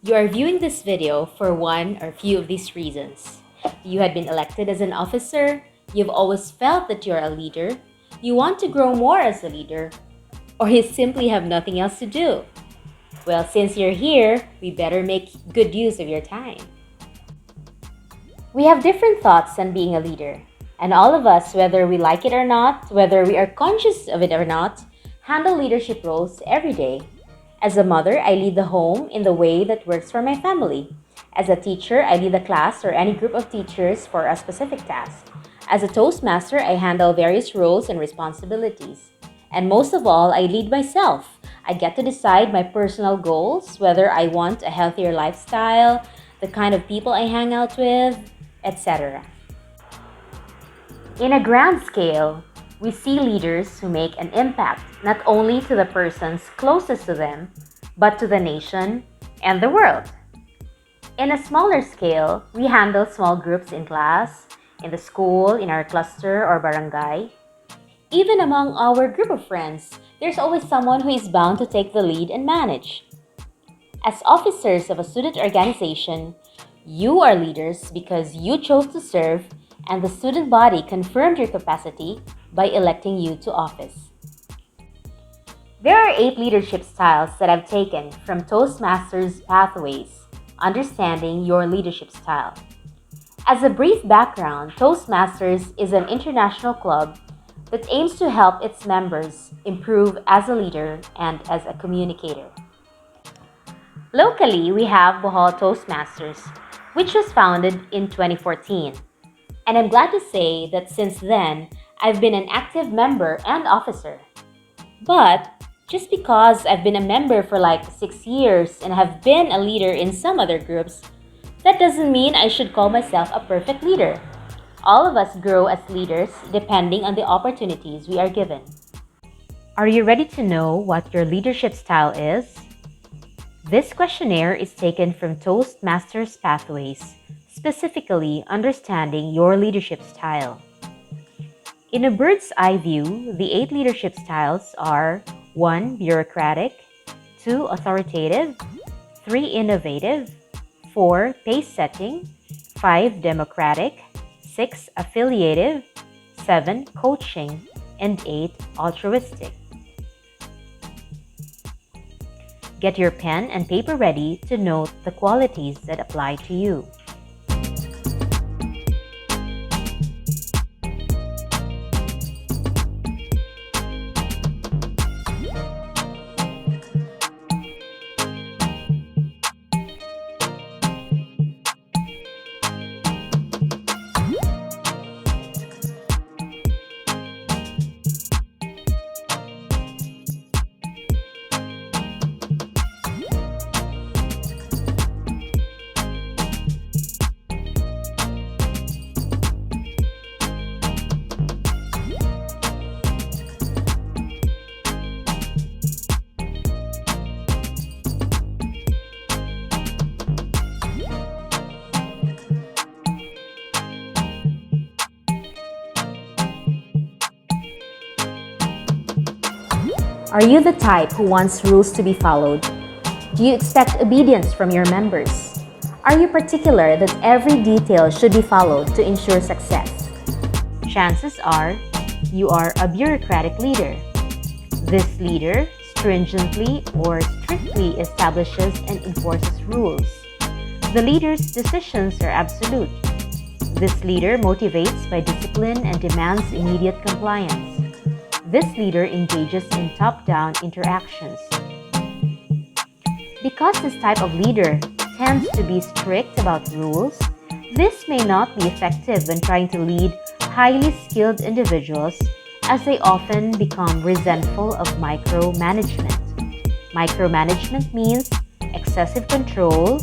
You are viewing this video for one or few of these reasons. You had been elected as an officer, you've always felt that you're a leader, you want to grow more as a leader, or you simply have nothing else to do. Well, since you're here, we better make good use of your time. We have different thoughts on being a leader, and all of us, whether we like it or not, whether we are conscious of it or not, handle leadership roles every day. As a mother, I lead the home in the way that works for my family. As a teacher, I lead a class or any group of teachers for a specific task. As a Toastmaster, I handle various roles and responsibilities. And most of all, I lead myself. I get to decide my personal goals, whether I want a healthier lifestyle, the kind of people I hang out with, etc. In a grand scale, we see leaders who make an impact not only to the persons closest to them, but to the nation and the world. In a smaller scale, we handle small groups in class, in the school, in our cluster or barangay. Even among our group of friends, there's always someone who is bound to take the lead and manage. As officers of a student organization, you are leaders because you chose to serve and the student body confirmed your capacity by electing you to office. There are 8 leadership styles that I've taken from Toastmasters Pathways, Understanding Your Leadership Style. As a brief background, Toastmasters is an international club that aims to help its members improve as a leader and as a communicator. Locally, we have Bohol Toastmasters, which was founded in 2014. And I'm glad to say that since then, I've been an active member and officer. But just because I've been a member for like 6 years and have been a leader in some other groups, that doesn't mean I should call myself a perfect leader. All of us grow as leaders depending on the opportunities we are given. Are you ready to know what your leadership style is? This questionnaire is taken from Toastmasters Pathways, specifically understanding your leadership style. In a bird's eye view, the 8 leadership styles are 1. Bureaucratic, 2. Authoritative, 3. Innovative, 4. Pacesetting, 5. Democratic, 6. Affiliative, 7. Coaching, and 8. Altruistic. Get your pen and paper ready to note the qualities that apply to you. Are you the type who wants rules to be followed? Do you expect obedience from your members? Are you particular that every detail should be followed to ensure success? Chances are you are a bureaucratic leader. This leader stringently or strictly establishes and enforces rules. The leader's decisions are absolute. This leader motivates by discipline and demands immediate compliance. This leader engages in top-down interactions. Because this type of leader tends to be strict about rules, this may not be effective when trying to lead highly skilled individuals as they often become resentful of micromanagement. Micromanagement means excessive control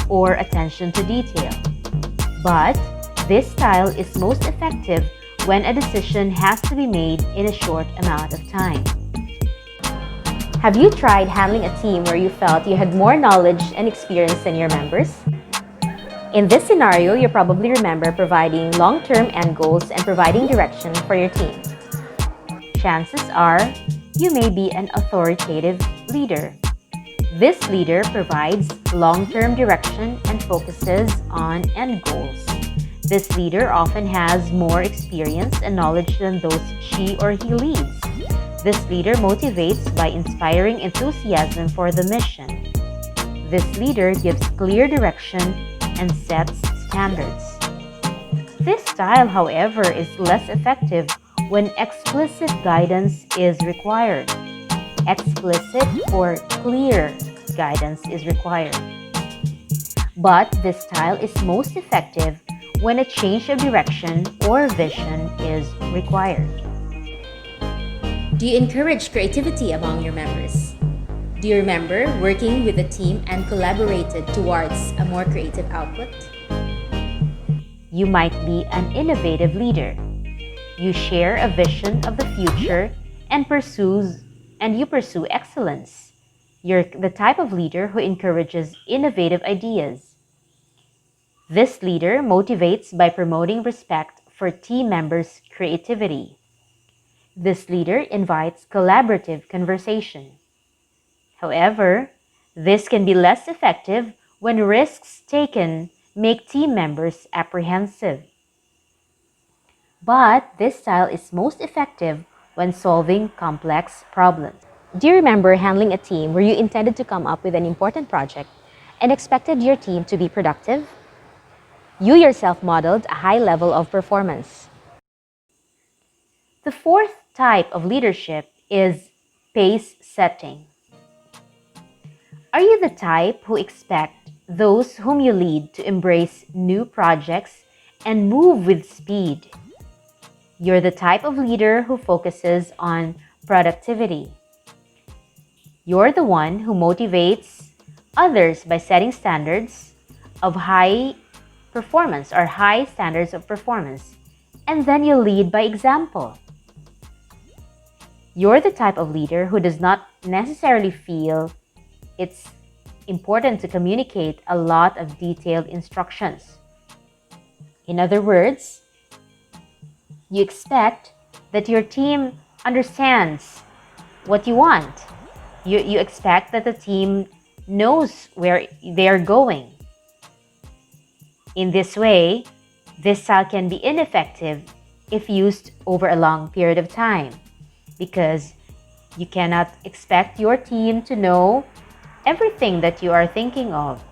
or attention to detail. But this style is most effective when a decision has to be made in a short amount of time. Have you tried handling a team where you felt you had more knowledge and experience than your members? In this scenario, you probably remember providing long-term end goals and providing direction for your team. Chances are you may be an authoritative leader. This leader provides long-term direction and focuses on end goals. This leader often has more experience and knowledge than those she or he leads. This leader motivates by inspiring enthusiasm for the mission. This leader gives clear direction and sets standards. This style, however, is less effective when explicit guidance is required. Explicit or clear guidance is required. But this style is most effective when a change of direction or vision is required. Do you encourage creativity among your members? Do you remember working with a team and collaborated towards a more creative output? You might be an innovative leader. You share a vision of the future and you pursue excellence. You're the type of leader who encourages innovative ideas. This leader motivates by promoting respect for team members' creativity. This leader invites collaborative conversation. However, this can be less effective when risks taken make team members apprehensive. But this style is most effective when solving complex problems. Do you remember handling a team where you intended to come up with an important project and expected your team to be productive? You yourself modeled a high level of performance. The fourth type of leadership is pace setting. Are you the type who expect those whom you lead to embrace new projects and move with speed? You're the type of leader who focuses on productivity. You're the one who motivates others by setting standards of high performance or high standards of performance, and then you lead by example. You're the type of leader who does not necessarily feel it's important to communicate a lot of detailed instructions. In other words, you expect that your team understands what you want. You expect that the team knows where they are going. In this way, this style can be ineffective if used over a long period of time, because you cannot expect your team to know everything that you are thinking of.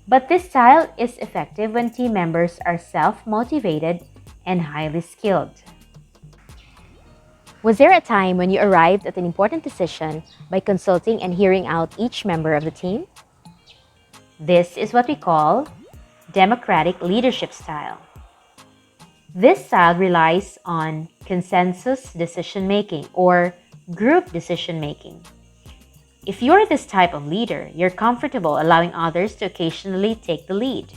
But this style is effective when team members are self-motivated and highly skilled. Was there a time when you arrived at an important decision by consulting and hearing out each member of the team? This is what we call democratic leadership style. This style relies on consensus decision-making or group decision-making. If you're this type of leader, you're comfortable allowing others to occasionally take the lead.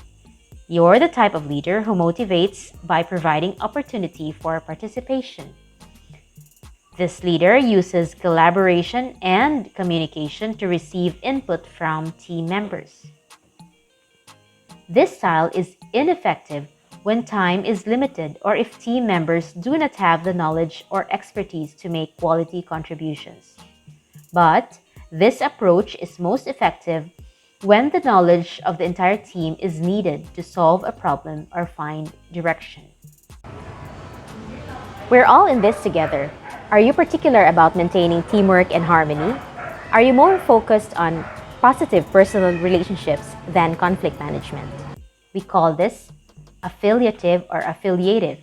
You're the type of leader who motivates by providing opportunity for participation. This leader uses collaboration and communication to receive input from team members. This style is ineffective when time is limited or if team members do not have the knowledge or expertise to make quality contributions. But this approach is most effective when the knowledge of the entire team is needed to solve a problem or find direction. We're all in this together. Are you particular about maintaining teamwork and harmony? Are you more focused on positive personal relationships than conflict management? We call this affiliative or affiliative.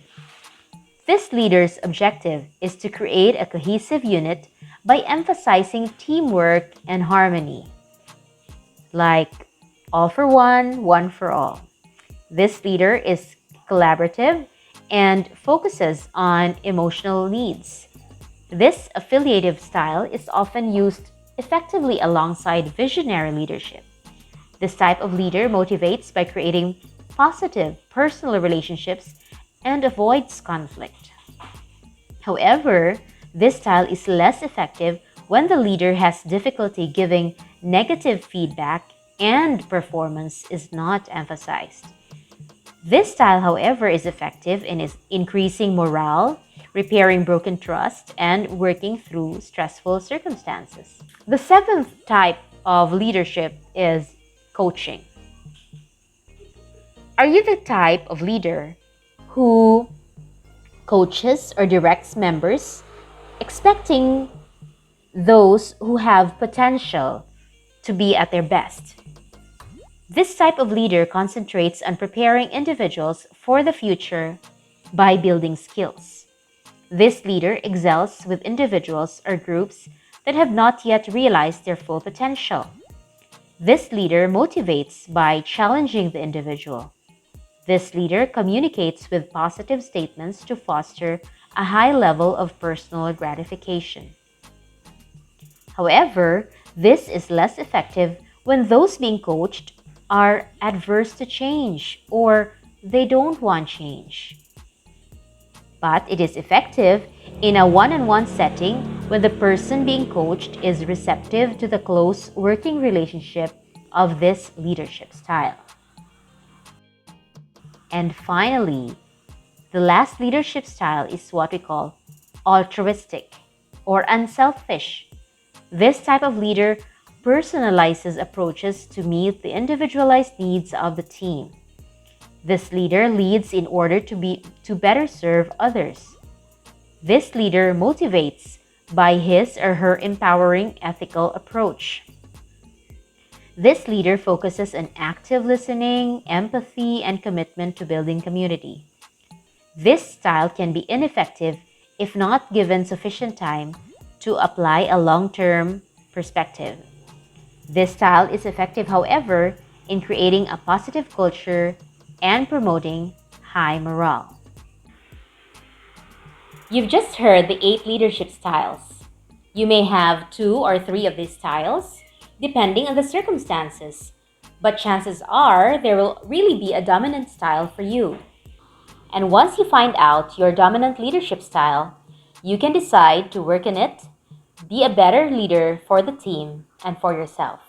This leader's objective is to create a cohesive unit by emphasizing teamwork and harmony. Like all for one for all. This leader is collaborative and focuses on emotional needs. This affiliative style is often used effectively alongside visionary leadership. This type of leader motivates by creating positive personal relationships and avoids conflict. However, this style is less effective when the leader has difficulty giving negative feedback and performance is not emphasized. This style, however, is effective in increasing morale, repairing broken trust, and working through stressful circumstances. The seventh type of leadership is coaching. Are you the type of leader who coaches or directs members, expecting those who have potential to be at their best? This type of leader concentrates on preparing individuals for the future by building skills. This leader excels with individuals or groups that have not yet realized their full potential. This leader motivates by challenging the individual. This leader communicates with positive statements to foster a high level of personal gratification. However, this is less effective when those being coached are adverse to change or they don't want change. But it is effective in a one-on-one setting when the person being coached is receptive to the close working relationship of this leadership style. And finally, the last leadership style is what we call altruistic or unselfish. This type of leader personalizes approaches to meet the individualized needs of the team. This leader leads in order to better serve others. This leader motivates by his or her empowering ethical approach. This leader focuses on active listening, empathy, and commitment to building community. This style can be ineffective if not given sufficient time to apply a long-term perspective. This style is effective, however, in creating a positive culture and promoting high morale. You've just heard the 8 leadership styles. You may have 2 or 3 of these styles, depending on the circumstances, but chances are there will really be a dominant style for you. And once you find out your dominant leadership style, you can decide to work in it, be a better leader for the team and for yourself.